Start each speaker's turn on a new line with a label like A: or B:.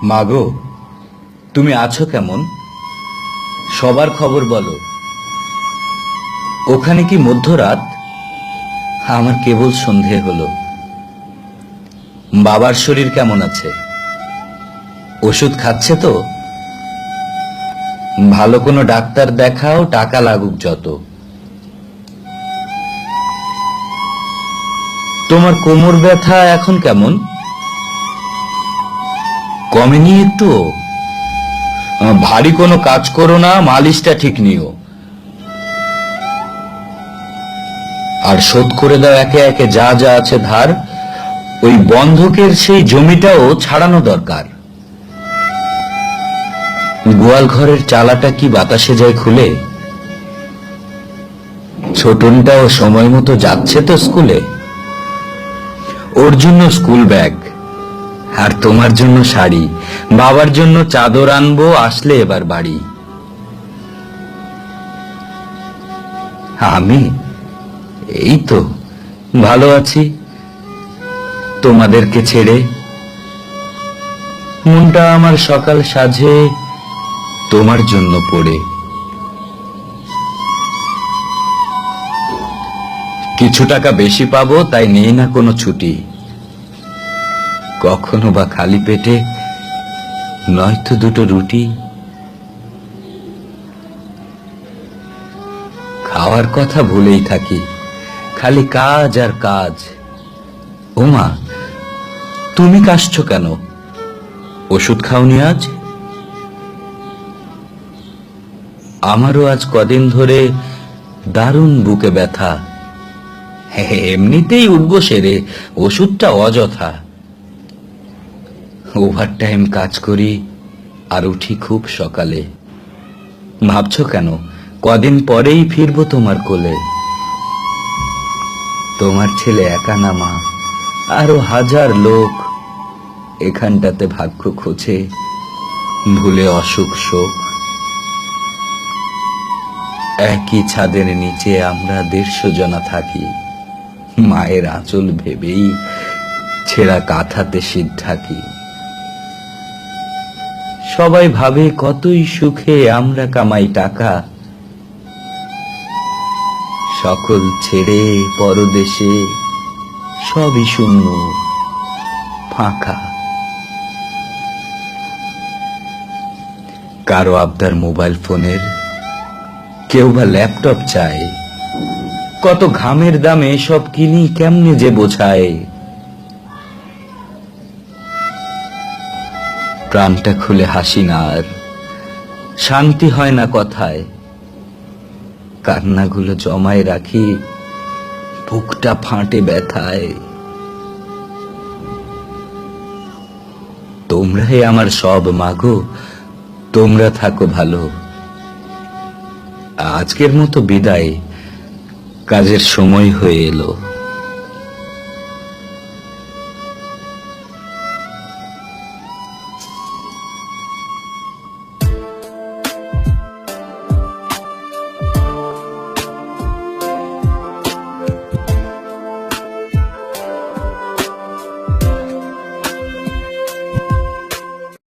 A: মাগো, তুমি আছো কেমন? সবার খবর বলো। ওখানে কি মধ্যরাত? আমার কেবল সন্ধে হলো। বাবার শরীর কেমন আছে? ওষুধ খাচ্ছে তো? ভালো কোনো ডাক্তার দেখাও, টাকা লাগুক যত। তোমার কোমর ব্যথা এখন কেমন? কমেনি একটু? ভারী কোনো কাজ করো না, মালিশটা ঠিক নিও। আর শোধ করে দাও একে একে যা যা আছে ধার। ওই বন্ধকের সেই জমিটাও ছাড়ানো দরকার। গোয়াল ঘরের চালাটা কি বাতাসে যায় খুলে? ছোটনটাও সময় মতো যাচ্ছে তো স্কুলে? ওর জন্য স্কুল ব্যাগ, আর তোমার জন্য শাড়ি, বাবার জন্য চাদর আনবো আসলে এবার বাড়ি। আমি এই তো ভালো আছি তোমাদেরকে ছেড়ে। মনটা আমার সকাল সাজে তোমার জন্য পড়ে। কিছু টাকা বেশি পাবো তাই নেই না কোনো ছুটি। কখনো বা খালি পেটে, নয়তো দুটো রুটি। খাওয়ার কথা ভুলেই থাকি, খালি কাজ আর কাজ। ওমা, তুমি কাশছো কেন? ওষুধ খাওনি আজ? আমারও আজ কদিন ধরে দারুণ বুকে ব্যথা। এমনিতেই উঠবো সেরে, ওষুধটা অযথা। ওভার টাইম কাজ করি আর উঠি খুব সকালে। ভাবছো কেন? কদিন পরেই ফিরবো তোমার কোলে। তোমার ছেলে একা না মা, আরো হাজার লোক এখানটাতে ভাগ্য খোঁজে, ভুলে অসুখ শোক। একই ছাদের নিচে আমরা 150 জনা থাকি। মায়ের আঁচল ভেবেই ছেঁড়া কাঁথাতে শীত ঢাকি। সবাই ভাবে কতই সুখে আমরা কামাই টাকা। সকল ছেড়ে পরদেশে সবই শূন্য ফাঁকা। কারো আবদার মোবাইল ফোনের, কেউ বা ল্যাপটপ চায়। কত ঘামের দামে সব কিনি, কেমনে যে বোঝায়। প্রাণটা খুলে হাসি না আর, শান্তি হয় না কথায়। কান্নাগুলো জমায় রাখি, বুকটা ফাটে ব্যথায়। তোমরাই আমার সব মাগো, তোমরা থাকো ভালো। আজকের মতো বিদায়, কাজের সময় হয়ে এলো।